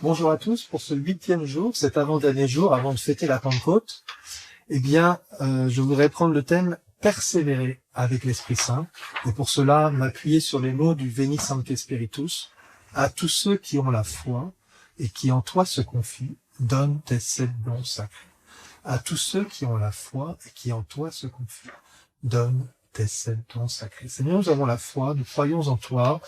Bonjour à tous, pour ce 8e jour, cet avant-dernier jour, avant de fêter la Pentecôte, je voudrais prendre le thème « Persévérer avec l'Esprit Saint » et pour cela m'appuyer sur les mots du Veni Sancte Spiritus. À tous ceux qui ont la foi et qui en toi se confient, donne tes 7 dons sacrés. À tous ceux qui ont la foi et qui en toi se confient, donne tes 7 dons sacrés. Seigneur, nous avons la foi, nous croyons en toi,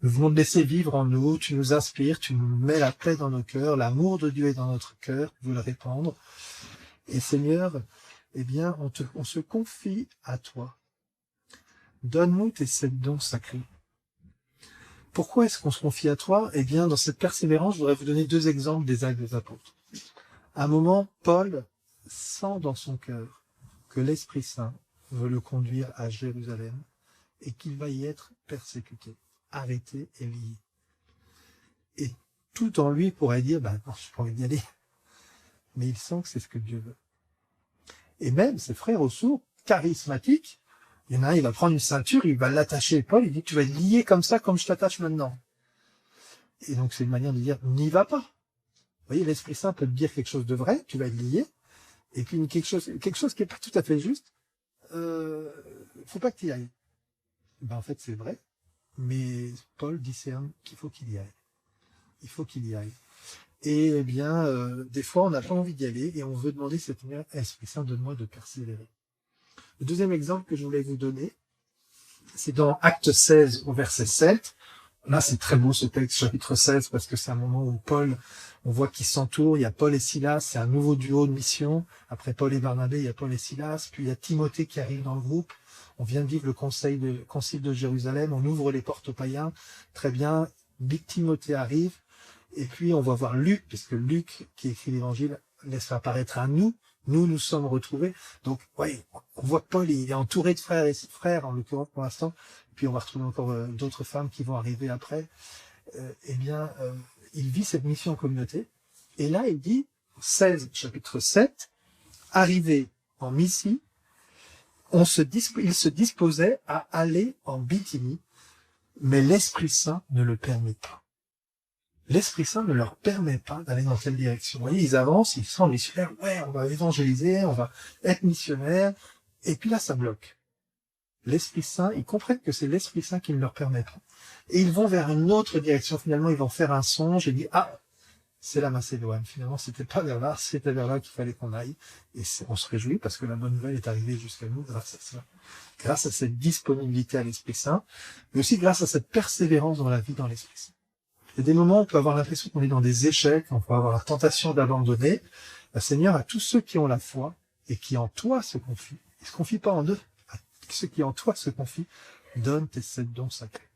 nous voulons te laisser vivre en nous, tu nous inspires, tu nous mets la paix dans nos cœurs, l'amour de Dieu est dans notre cœur, tu veux le répandre. Et Seigneur, on se confie à toi. Donne-nous tes 7 dons sacrés. Pourquoi est-ce qu'on se confie à toi? Dans cette persévérance, je voudrais vous donner 2 exemples des actes des apôtres. À un moment, Paul sent dans son cœur que l'Esprit Saint veut le conduire à Jérusalem et qu'il va y être persécuté, arrêté et lié. Et tout en lui pourrait dire, non, je n'ai pas envie d'y aller. Mais il sent que c'est ce que Dieu veut. Et même ses frères au sourd, charismatiques, il y en a un, il va prendre une ceinture, il va l'attacher. Paul, il dit, tu vas être lié comme ça, comme je t'attache maintenant. Et donc, c'est une manière de dire, n'y va pas. Vous voyez, l'Esprit Saint peut te dire quelque chose de vrai, tu vas être lié. Et puis, quelque chose qui n'est pas tout à fait juste, faut pas que tu y ailles. En fait, c'est vrai. Mais Paul discerne qu'il faut qu'il y aille. Il faut qu'il y aille. Et des fois, on n'a pas envie d'y aller et on veut demander cette manière, Esprit Saint, donne-moi de persévérer. Le deuxième exemple que je voulais vous donner, c'est dans Acte 16 au verset 7. Là, c'est très beau ce texte, chapitre 16, parce que c'est un moment où Paul, on voit qu'ils s'entourent, il y a Paul et Silas, c'est un nouveau duo de mission. Après Paul et Barnabé, il y a Paul et Silas, puis il y a Timothée qui arrive dans le groupe. On vient de vivre le concile de Jérusalem, on ouvre les portes aux païens. Très bien, Big Timothée arrive, et puis on va voir Luc, puisque Luc, qui écrit l'évangile, laisse apparaître à nous. Nous sommes retrouvés. Donc, on voit que Paul, il est entouré de frères et frères, en l'occurrence pour l'instant. Puis on va retrouver encore d'autres femmes qui vont arriver après. Il vit cette mission en communauté. Et là, il dit, 16, chapitre 7, arrivé en Mysie, il se disposait à aller en Bithynie, mais l'Esprit Saint ne le permet pas. L'Esprit Saint ne leur permet pas d'aller dans telle direction. Vous voyez, ils avancent, ils sont missionnaires, on va évangéliser, on va être missionnaires, et puis là, ça bloque. L'Esprit Saint, ils comprennent que c'est l'Esprit Saint qui ne leur permet pas. Et ils vont vers une autre direction, finalement, ils vont faire un songe et dire, c'est la Macédoine. Finalement, c'était pas vers là, c'était vers là qu'il fallait qu'on aille. Et on se réjouit parce que la bonne nouvelle est arrivée jusqu'à nous grâce à ça. Grâce à cette disponibilité à l'Esprit Saint, mais aussi grâce à cette persévérance dans la vie dans l'Esprit Saint. Il y a des moments où on peut avoir l'impression qu'on est dans des échecs, on peut avoir la tentation d'abandonner. Seigneur, à tous ceux qui ont la foi et qui en toi se confient, ils ne se confient pas en eux, à ceux qui en toi se confient, donne tes 7 dons sacrés.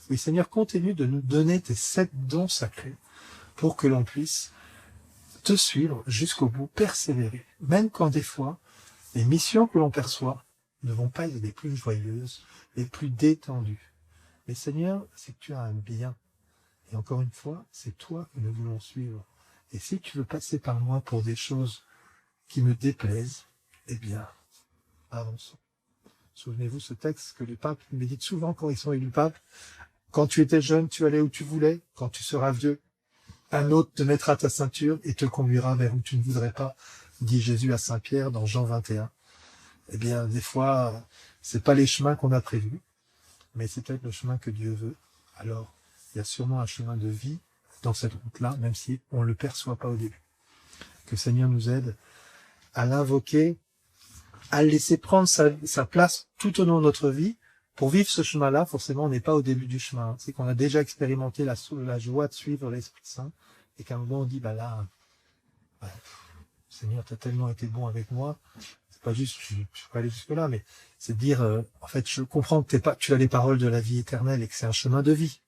Oui, Seigneur, continue de nous donner tes 7 dons sacrés pour que l'on puisse te suivre jusqu'au bout, persévérer. Même quand des fois, les missions que l'on perçoit ne vont pas être les plus joyeuses, les plus détendues. Mais Seigneur, c'est que tu as un bien. Et encore une fois, c'est toi que nous voulons suivre. Et si tu veux passer par moi pour des choses qui me déplaisent, avançons. Souvenez-vous ce texte que les papes méditent souvent quand ils sont élus papes. Quand tu étais jeune, tu allais où tu voulais. Quand tu seras vieux, un autre te mettra ta ceinture et te conduira vers où tu ne voudrais pas, dit Jésus à Saint Pierre dans Jean 21. Des fois, c'est pas les chemins qu'on a prévus, mais c'est peut-être le chemin que Dieu veut. Alors, il y a sûrement un chemin de vie dans cette route-là, même si on ne le perçoit pas au début. Que le Seigneur nous aide à l'invoquer, à le laisser prendre sa place tout au long de notre vie. Pour vivre ce chemin-là, forcément, on n'est pas au début du chemin. C'est qu'on a déjà expérimenté la joie de suivre l'Esprit Saint, et qu'à un moment, on dit, Seigneur, tu as tellement été bon avec moi. C'est pas juste, je ne suis pas allé jusque-là, mais c'est de dire, en fait, je comprends que tu as les paroles de la vie éternelle et que c'est un chemin de vie.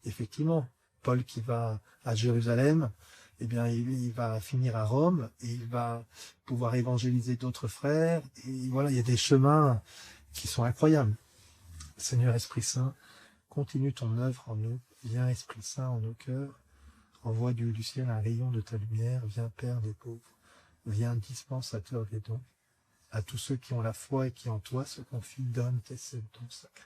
Effectivement, Paul qui va à Jérusalem, il va finir à Rome et il va pouvoir évangéliser d'autres frères. Et voilà, il y a des chemins qui sont incroyables. Seigneur Esprit Saint, continue ton œuvre en nous. Viens Esprit Saint en nos cœurs. Envoie du ciel un rayon de ta lumière. Viens Père des pauvres. Viens dispensateur des dons. À tous ceux qui ont la foi et qui en toi se confient, donne tes 7 dons sacrés.